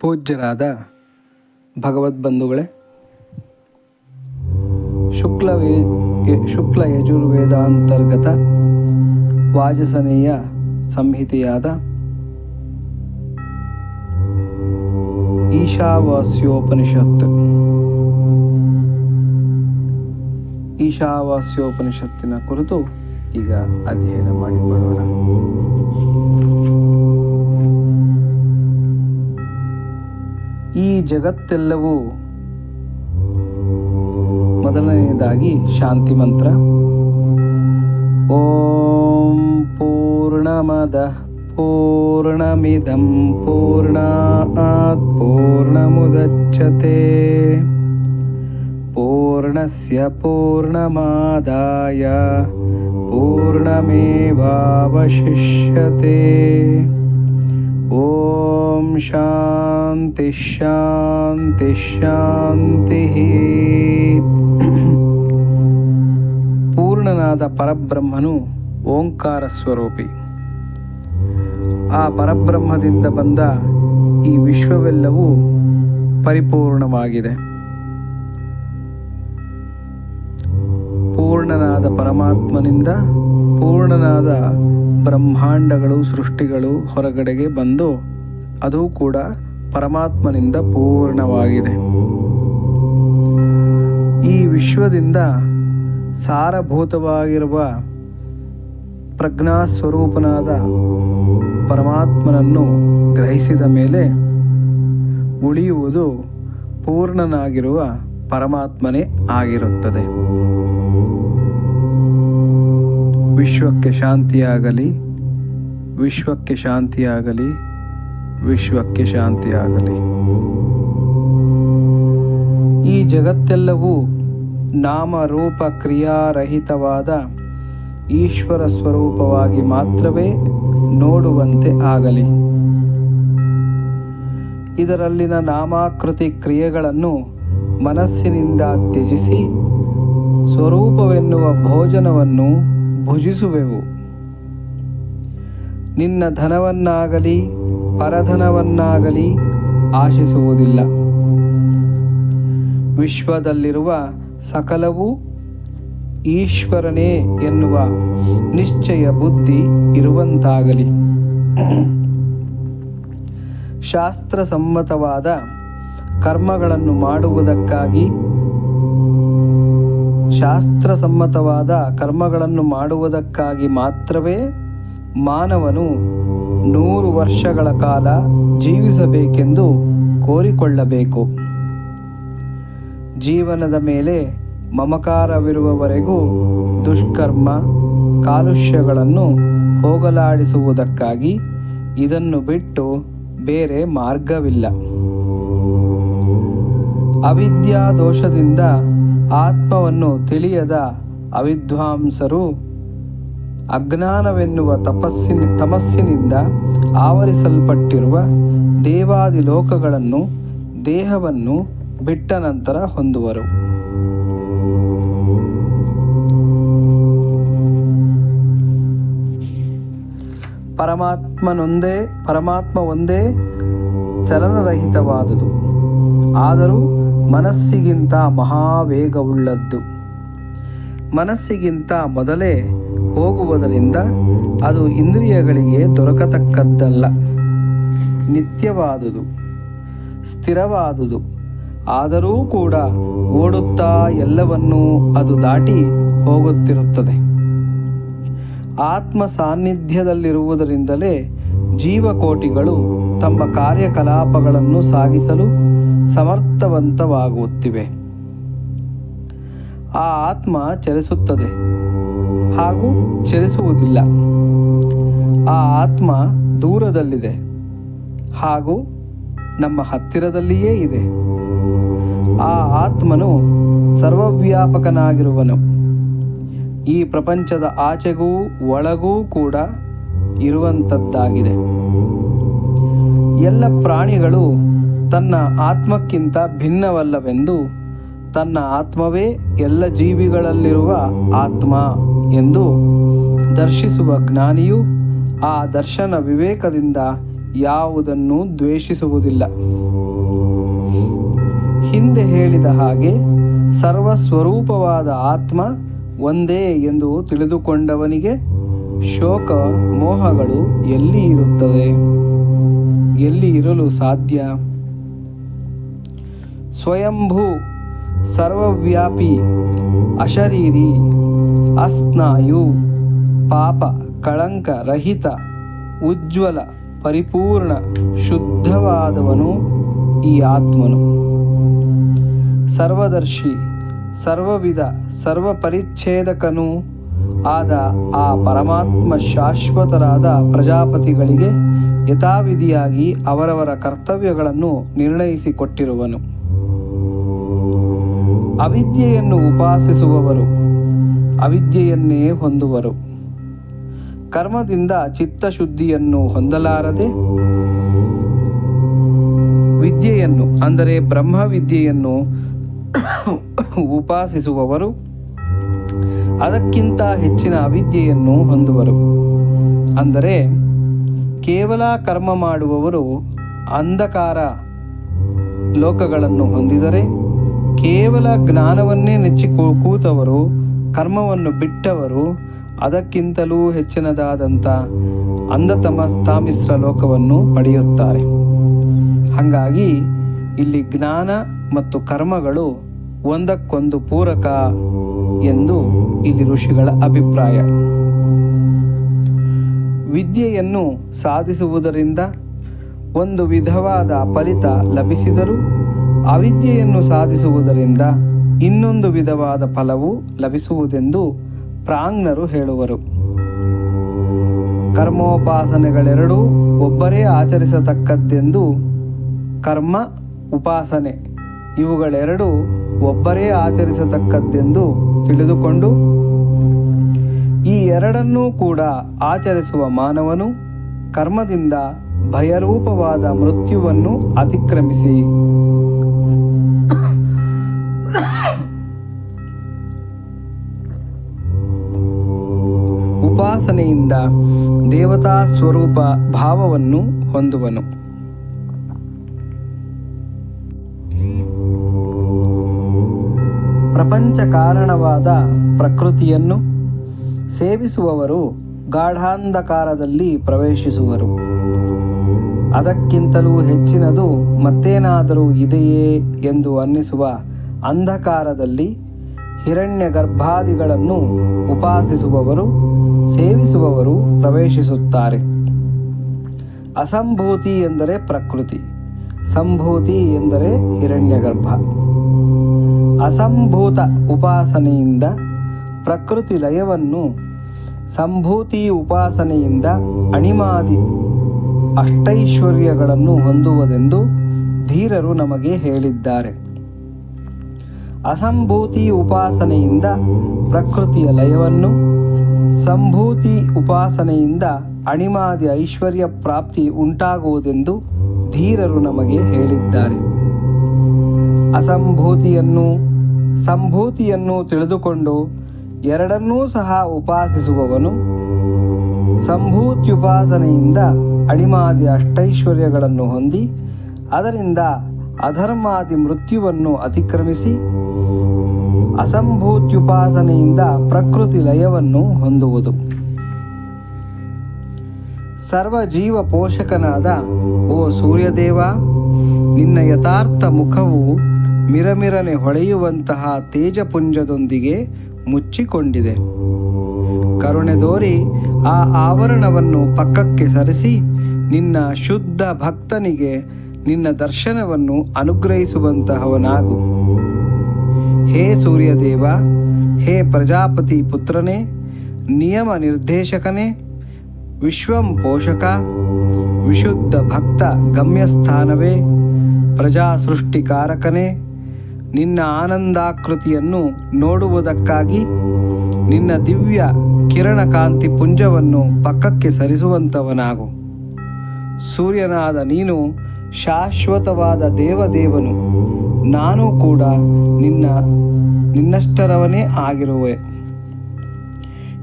ಪೂಜ್ಯರಾದ ಭಗವದ್ಬಂಧುಗಳೇ, ಶುಕ್ಲ ಯಜುರ್ವೇದಾಂತರ್ಗತ ವಾಜಸನೇಯ ಸಂಹಿತೆಯಾದ ಈಶಾವಾಸ್ಯೋಪನಿಷತ್ತಿನ ಕುರಿತು ಈಗ ಅಧ್ಯಯನ ಮಾಡಿಕೊಳ್ಳೋಣ. ಈ ಜಗತ್ತೆಲ್ಲವೂ ಮೊದಲನೆಯದಾಗಿ ಶಾಂತಿ ಮಂತ್ರ. ಓಂ ಪೂರ್ಣಮದಃ ಪೂರ್ಣಮಿದಂ ಪೂರ್ಣಾತ್ ಪೂರ್ಣಮುದಚ್ಯತೆ ಪೂರ್ಣಸ್ಯ ಪೂರ್ಣಮಾದಾಯ ಪೂರ್ಣಮೇವಾವಶಿಷ್ಯತೆ. ಓಂ ಶಾಂತಿ ಶಾಂತಿ ಶಾಂತಿ. ಪೂರ್ಣನಾದ ಪರಬ್ರಹ್ಮನು ಓಂಕಾರ ಸ್ವರೂಪಿ. ಆ ಪರಬ್ರಹ್ಮದಿಂದ ಬಂದ ಈ ವಿಶ್ವವೆಲ್ಲವೂ ಪರಿಪೂರ್ಣವಾಗಿದೆ. ಪೂರ್ಣನಾದ ಪರಮಾತ್ಮನಿಂದ ಪೂರ್ಣನಾದ ಬ್ರಹ್ಮಾಂಡಗಳು ಸೃಷ್ಟಿಗಳು ಹೊರಗಡೆಗೆ ಬಂದು ಅದು ಕೂಡ ಪರಮಾತ್ಮನಿಂದ ಪೂರ್ಣವಾಗಿದೆ. ಈ ವಿಶ್ವದಿಂದ ಸಾರಭೂತವಾಗಿರುವ ಪ್ರಜ್ಞಾಸ್ವರೂಪನಾದ ಪರಮಾತ್ಮನನ್ನು ಗ್ರಹಿಸಿದ ಮೇಲೆ ಉಳಿಯುವುದು ಪೂರ್ಣನಾಗಿರುವ ಪರಮಾತ್ಮನೇ ಆಗಿರುತ್ತದೆ. ವಿಶ್ವಕ್ಕೆ ಶಾಂತಿಯಾಗಲಿ, ವಿಶ್ವಕ್ಕೆ ಶಾಂತಿಯಾಗಲಿ, ವಿಶ್ವಕ್ಕೆ ಶಾಂತಿಯಾಗಲಿ. ಈ ಜಗತ್ತೆಲ್ಲವೂ ನಾಮರೂಪ ಕ್ರಿಯಾರಹಿತವಾದ ಈಶ್ವರ ಸ್ವರೂಪವಾಗಿ ಮಾತ್ರವೇ ನೋಡುವಂತೆ ಆಗಲಿ. ಇದರಲ್ಲಿನ ನಾಮಾಕೃತಿ ಕ್ರಿಯೆಗಳನ್ನು ಮನಸ್ಸಿನಿಂದ ತ್ಯಜಿಸಿ ಸ್ವರೂಪವೆನ್ನುವ ಭೋಜನವನ್ನು ಭುಜಿಸುವೆವು. ನಿನ್ನ ಧನವನ್ನಾಗಲಿ ಪರಧನವನ್ನಾಗಲಿ ಆಶಿಸುವುದಿಲ್ಲ. ವಿಶ್ವದಲ್ಲಿರುವ ಸಕಲವೂ ಈಶ್ವರನೇ ಎನ್ನುವ ನಿಶ್ಚಯ ಬುದ್ಧಿ ಇರುವಂತಾಗಲಿ. ಶಾಸ್ತ್ರಸಮ್ಮತವಾದ ಕರ್ಮಗಳನ್ನು ಮಾಡುವುದಕ್ಕಾಗಿ ಮಾತ್ರವೇ ಮಾನವನು 100 ವರ್ಷಗಳ ಕಾಲ ಜೀವಿಸಬೇಕೆಂದು ಕೋರಿಕೊಳ್ಳಬೇಕು. ಜೀವನದ ಮೇಲೆ ಮಮಕಾರವಿರುವವರೆಗೂ ದುಷ್ಕರ್ಮ ಕಾಲುಷ್ಯಗಳನ್ನು ಹೋಗಲಾಡಿಸುವುದಕ್ಕಾಗಿ ಇದನ್ನು ಬಿಟ್ಟು ಬೇರೆ ಮಾರ್ಗವಿಲ್ಲ. ಅವಿದ್ಯಾ ದೋಷದಿಂದ ಆತ್ಮವನ್ನು ತಿಳಿಯದ ಅವಿದ್ವಾಂಸರು ಅಜ್ಞಾನವೆನ್ನುವ ತಮಸ್ಸಿನಿಂದ ಆವರಿಸಲ್ಪಟ್ಟಿರುವ ದೇವಾದಿ ಲೋಕಗಳನ್ನು ದೇಹವನ್ನು ಬಿಟ್ಟ ನಂತರ ಹೊಂದುವರು. ಪರಮಾತ್ಮ ಒಂದೇ ಚಲನರಹಿತವಾದುದು, ಆದರೂ ಮನಸ್ಸಿಗಿಂತ ಮಹಾವೇಗವುಳ್ಳದ್ದು. ಮನಸ್ಸಿಗಿಂತ ಮೊದಲೇ ಹೋಗುವುದರಿಂದ ಅದು ಇಂದ್ರಿಯಗಳಿಗೆ ದೊರಕತಕ್ಕದ್ದಲ್ಲ. ನಿತ್ಯವಾದುದು, ಸ್ಥಿರವಾದುದು, ಆದರೂ ಕೂಡ ಓಡುತ್ತಾ ಎಲ್ಲವನ್ನೂ ಅದು ದಾಟಿ ಹೋಗುತ್ತಿರುತ್ತದೆ. ಆತ್ಮ ಸಾನ್ನಿಧ್ಯದಲ್ಲಿರುವುದರಿಂದಲೇ ಜೀವಕೋಟಿಗಳು ತಮ್ಮ ಕಾರ್ಯಕಲಾಪಗಳನ್ನು ಸಾಗಿಸಲು ಸಮರ್ಥವಂತವಾಗುತ್ತಿವೆ. ಆ ಆತ್ಮ ಚಲಿಸುತ್ತದೆ ಹಾಗೂ ಚಲಿಸುವುದಿಲ್ಲ. ಆ ಆತ್ಮ ದೂರದಲ್ಲಿದೆ ಹಾಗೂ ನಮ್ಮ ಹತ್ತಿರದಲ್ಲಿಯೇ ಇದೆ. ಆ ಆತ್ಮನು ಸರ್ವವ್ಯಾಪಕನಾಗಿರುವನು. ಈ ಪ್ರಪಂಚದ ಆಚೆಗೂ ಒಳಗೂ ಕೂಡ ಇರುವಂಥದ್ದಾಗಿದೆ. ಎಲ್ಲ ಪ್ರಾಣಿಗಳು ತನ್ನ ಆತ್ಮಕ್ಕಿಂತ ಭಿನ್ನವಲ್ಲವೆಂದು ತನ್ನ ಆತ್ಮವೇ ಎಲ್ಲ ಜೀವಿಗಳಲ್ಲಿರುವ ಆತ್ಮ ಎಂದು ದರ್ಶಿಸುವ ಜ್ಞಾನಿಯು ಆ ದರ್ಶನ ವಿವೇಕದಿಂದ ಯಾವುದನ್ನು ದ್ವೇಷಿಸುವುದಿಲ್ಲ. ಹಿಂದೆ ಹೇಳಿದ ಹಾಗೆ ಸರ್ವಸ್ವರೂಪವಾದ ಆತ್ಮ ಒಂದೇ ಎಂದು ತಿಳಿದುಕೊಂಡವನಿಗೆ ಶೋಕ ಮೋಹಗಳು ಎಲ್ಲಿ ಇರುತ್ತದೆ? ಎಲ್ಲಿ ಇರಲು ಸಾಧ್ಯ? ಸ್ವಯಂಭೂ, ಸರ್ವವ್ಯಾಪಿ, ಅಶರೀರಿ, ಅಸ್ನಾಯು, ಪಾಪ ಕಳಂಕ ರಹಿತ, ಉಜ್ವಲ, ಪರಿಪೂರ್ಣ, ಶುದ್ಧವಾದವನು ಈ ಆತ್ಮನು. ಸರ್ವದರ್ಶಿ, ಸರ್ವವಿಧ, ಸರ್ವಪರಿಚ್ಛೇದಕನೂ ಆದ ಆ ಪರಮಾತ್ಮ ಶಾಶ್ವತರಾದ ಪ್ರಜಾಪತಿಗಳಿಗೆ ಯಥಾವಿಧಿಯಾಗಿ ಅವರವರ ಕರ್ತವ್ಯಗಳನ್ನು ನಿರ್ಣಯಿಸಿಕೊಟ್ಟಿರುವನು. ಅವಿದ್ಯೆಯನ್ನು ಉಪಾಸಿಸುವವರು ಅವಿದ್ಯೆಯನ್ನೇ ಹೊಂದುವರು. ಕರ್ಮದಿಂದ ಚಿತ್ತಶುದ್ಧಿಯನ್ನು ಹೊಂದಲಾರದೆ ವಿದ್ಯೆಯನ್ನು ಅಂದರೆ ಬ್ರಹ್ಮವಿದ್ಯೆಯನ್ನು ಉಪಾಸಿಸುವವರು ಅದಕ್ಕಿಂತ ಹೆಚ್ಚಿನ ಅವಿದ್ಯೆಯನ್ನು ಹೊಂದುವರು. ಅಂದರೆ ಕೇವಲ ಕರ್ಮ ಮಾಡುವವರು ಅಂಧಕಾರ ಲೋಕಗಳನ್ನು ಹೊಂದಿದರೆ, ಕೇವಲ ಜ್ಞಾನವನ್ನೇ ನೆಚ್ಚಿ ಕೂತವರು, ಕರ್ಮವನ್ನು ಬಿಟ್ಟವರು ಅದಕ್ಕಿಂತಲೂ ಹೆಚ್ಚಿನದಾದಂಥ ತಾಮಿಸ್ರ ಲೋಕವನ್ನು ಪಡೆಯುತ್ತಾರೆ. ಹಾಗಾಗಿ ಇಲ್ಲಿ ಜ್ಞಾನ ಮತ್ತು ಕರ್ಮಗಳು ಒಂದಕ್ಕೊಂದು ಪೂರಕ ಎಂದು ಇಲ್ಲಿ ಋಷಿಗಳ ಅಭಿಪ್ರಾಯ. ವಿದ್ಯೆಯನ್ನು ಸಾಧಿಸುವುದರಿಂದ ಒಂದು ವಿಧವಾದ ಫಲಿತ ಲಭಿಸಿದರೂ ಅವಿದ್ಯೆಯನ್ನು ಸಾಧಿಸುವುದರಿಂದ ಇನ್ನೊಂದು ವಿಧವಾದ ಫಲವು ಲಭಿಸುವುದೆಂದು ಪ್ರಾಜ್ಞರು ಹೇಳುವರು. ಕರ್ಮೋಪಾಸನೆಗಳೆರಡೂ ಒಬ್ಬರೇ ಆಚರಿಸತಕ್ಕದ್ದೆಂದು ಕರ್ಮ ಉಪಾಸನೆ ಇವುಗಳೆರಡೂ ಒಬ್ಬರೇ ಆಚರಿಸತಕ್ಕದ್ದೆಂದು ತಿಳಿದುಕೊಂಡು ಈ ಎರಡನ್ನೂ ಕೂಡ ಆಚರಿಸುವ ಮಾನವನು ಕರ್ಮದಿಂದ ಭಯರೂಪವಾದ ಮೃತ್ಯುವನ್ನು ಅತಿಕ್ರಮಿಸಿ ಉಪಾಸನೆಯಿಂದ ದೇವತಾ ಸ್ವರೂಪ ಭಾವವನ್ನು ಹೊಂದುವನು. ಪ್ರಪಂಚ ಕಾರಣವಾದ ಪ್ರಕೃತಿಯನ್ನು ಸೇವಿಸುವವರು ಗಾಢಾಂಧಕಾರದಲ್ಲಿ ಪ್ರವೇಶಿಸುವರು. ಅದಕ್ಕಿಂತಲೂ ಹೆಚ್ಚಿನದು ಮತ್ತೇನಾದರೂ ಇದೆಯೇ ಎಂದು ಅನ್ನಿಸುವ ಅಂಧಕಾರದಲ್ಲಿ ಹಿರಣ್ಯ ಗರ್ಭಾದಿಗಳನ್ನು ಉಪಾಸಿಸುವವರು ಸೇವಿಸುವವರು ಪ್ರವೇಶಿಸುತ್ತಾರೆ. ಅಸಂಭೂತಿ ಎಂದರೆ ಪ್ರಕೃತಿ, ಸಂಭೂತಿ ಎಂದರೆ ಹಿರಣ್ಯಗರ್ಭ. ಅಸಂಭೂತ ಉಪಾಸನೆಯಿಂದ ಪ್ರಕೃತಿ ಲಯವನ್ನು, ಸಂಭೂತಿ ಉಪಾಸನೆಯಿಂದ ಅಣಿಮಾದಿ ಅಷ್ಟೈಶ್ವರ್ಯಗಳನ್ನು ಹೊಂದುವುದೆಂದು ಧೀರರು ನಮಗೆ ಹೇಳಿದ್ದಾರೆ. ಅಸಂಭೂತಿ ಉಪಾಸನೆಯಿಂದ ಪ್ರಕೃತಿಯ ಲಯವನ್ನು, ಸಂಭೂತಿ ಉಪಾಸನೆಯಿಂದ ಅಣಿಮಾದಿ ಐಶ್ವರ್ಯ ಪ್ರಾಪ್ತಿ ಉಂಟಾಗುವುದೆಂದು ಧೀರರು ನಮಗೆ ಹೇಳಿದ್ದಾರೆ. ಅಸಂಭೂತಿಯನ್ನು ಸಂಭೂತಿಯನ್ನು ತಿಳಿದುಕೊಂಡು ಎರಡನ್ನೂ ಸಹ ಉಪಾಸಿಸುವವನು ಸಂಭೂತ್ಯುಪಾಸನೆಯಿಂದ ಅಣಿಮಾದಿ ಅಷ್ಟೈಶ್ವರ್ಯಗಳನ್ನು ಹೊಂದಿ ಅದರಿಂದ ಅಧರ್ಮಾದಿ ಮೃತ್ಯುವನ್ನು ಅತಿಕ್ರಮಿಸಿ ಅಸಂಭೂತ್ಯುಪಾಸನೆಯಿಂದ ಪ್ರಕೃತಿ ಲಯವನ್ನು ಹೊಂದುವುದು. ಸರ್ವಜೀವ ಪೋಷಕನಾದ ಓ ಸೂರ್ಯದೇವ, ನಿನ್ನ ಯಥಾರ್ಥ ಮುಖವು ಮಿರಮಿರನೆ ಹೊಳೆಯುವಂತಹ ತೇಜಪುಂಜದೊಂದಿಗೆ ಮುಚ್ಚಿಕೊಂಡಿದೆ. ಕರುಣೆ ತೋರಿ ಆ ಆವರಣವನ್ನು ಪಕ್ಕಕ್ಕೆ ಸರಿಸಿ ನಿನ್ನ ಶುದ್ಧ ಭಕ್ತನಿಗೆ ನಿನ್ನ ದರ್ಶನವನ್ನು ಅನುಗ್ರಹಿಸುವಂತಹವನಾಗು. ಹೇ ಸೂರ್ಯದೇವ, ಹೇ ಪ್ರಜಾಪತಿ ಪುತ್ರನೇ, ನಿಯಮ ನಿರ್ದೇಶಕನೇ, ವಿಶ್ವಂ ಪೋಷಕ, ವಿಶುದ್ಧ ಭಕ್ತ ಗಮ್ಯಸ್ಥಾನವೇ, ಪ್ರಜಾ ಸೃಷ್ಟಿಕಾರಕನೇ, ನಿನ್ನ ಆನಂದಾಕೃತಿಯನ್ನು ನೋಡುವುದಕ್ಕಾಗಿ ನಿನ್ನ ದಿವ್ಯ ಕಿರಣಕಾಂತಿ ಪುಂಜವನ್ನು ಪಕ್ಕಕ್ಕೆ ಸರಿಸುವಂಥವನಾಗು. ಸೂರ್ಯನಾದ ನೀನು ಶಾಶ್ವತವಾದ ದೇವದೇವನು, ನಾನು ಕೂಡ ನಿನ್ನಷ್ಟರವನೇ ಆಗಿರುವೆ.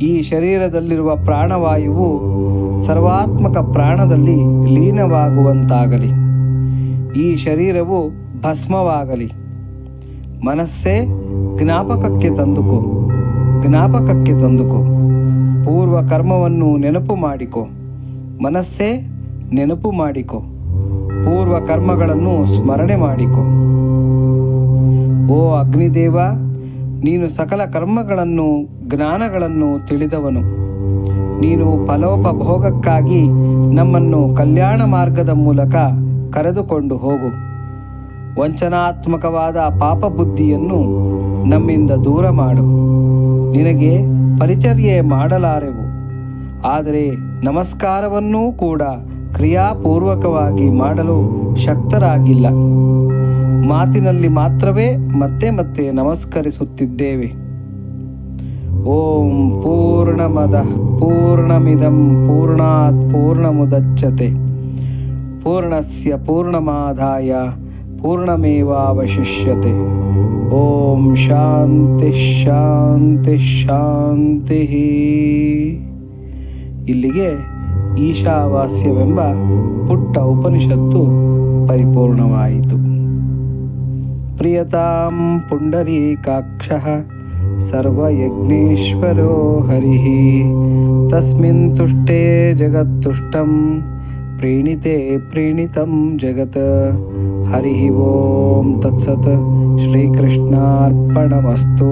ಈ ಶರೀರದಲ್ಲಿರುವ ಪ್ರಾಣವಾಯುವು ಸರ್ವಾತ್ಮಕ ಪ್ರಾಣದಲ್ಲಿ ಲೀನವಾಗುವಂತಾಗಲಿ. ಈ ಶರೀರವು ಭಸ್ಮವಾಗಲಿ. ಮನಸ್ಸೇ ಜ್ಞಾಪಕಕ್ಕೆ ತಂದುಕೋ, ಜ್ಞಾಪಕಕ್ಕೆ ತಂದುಕೋ. ಪೂರ್ವ ಕರ್ಮವನ್ನು ನೆನಪು ಮಾಡಿಕೊ. ಮನಸ್ಸೇ ನೆನಪು ಮಾಡಿಕೊ. ಪೂರ್ವ ಕರ್ಮಗಳನ್ನು ಸ್ಮರಣೆ ಮಾಡಿಕೊ. ಓ ಅಗ್ನಿದೇವ, ನೀನು ಸಕಲ ಕರ್ಮಗಳನ್ನು ಜ್ಞಾನಗಳನ್ನು ತಿಳಿದವನು. ನೀನು ಫಲೋಪಭೋಗಕ್ಕಾಗಿ ನಮ್ಮನ್ನು ಕಲ್ಯಾಣ ಮಾರ್ಗದ ಮೂಲಕ ಕರೆದುಕೊಂಡು ಹೋಗು. ವಂಚನಾತ್ಮಕವಾದ ಪಾಪ ಬುದ್ಧಿಯನ್ನು ನಮ್ಮಿಂದ ದೂರ ಮಾಡು. ನಿನಗೆ ಪರಿಚರ್ಯೆ ಮಾಡಲಾರೆವು, ಆದರೆ ನಮಸ್ಕಾರವನ್ನೂ ಕೂಡ ಕ್ರಿಯಾಪೂರ್ವಕವಾಗಿ ಮಾಡಲು ಶಕ್ತರಾಗಿಲ್ಲ. ಮಾತಿನಲ್ಲಿ ಮಾತ್ರವೇ ಮತ್ತೆ ಮತ್ತೆ ನಮಸ್ಕರಿಸುತ್ತಿದ್ದೇವೆ. ಓಂ ಪೂರ್ಣಮದಃ ಪೂರ್ಣಮಿದಂ ಪೂರ್ಣಾತ್ ಪೂರ್ಣಮುದಚ್ಯತೆ ಪೂರ್ಣಸ್ಯ ಪೂರ್ಣಮಾದಾಯ ಪೂರ್ಣಮೇವಾವಶಿಷ್ಯತೆ. ಓಂ ಶಾಂತಿ ಶಾಂತಿ ಶಾಂತಿ. ಇಲ್ಲಿಗೆ ಈಶಾವಾಸ್ಯವೆಂಬ ಪುಟ್ಟ ಉಪನಿಷತ್ತು ಪರಿಪೂರ್ಣವಾಯಿತು. ಪ್ರಿಯತಾಂ ಪುಂಡರೀಕಾಕ್ಷಃ ಸರ್ವಯಜ್ಞೇಶ್ವರೋ ಹರಿಃ. ತಸ್ಮಿನ್ ತುಷ್ಟೇ ಜಗತ್ತುಷ್ಟಂ ಪ್ರೀಣಿತೆ ಪ್ರೀಣಿತಂ ಜಗತ್. ಹರಿಃ ಓಂ ತತ್ಸತ್. ಶ್ರೀಕೃಷ್ಣಾರ್ಪಣಮಸ್ತು.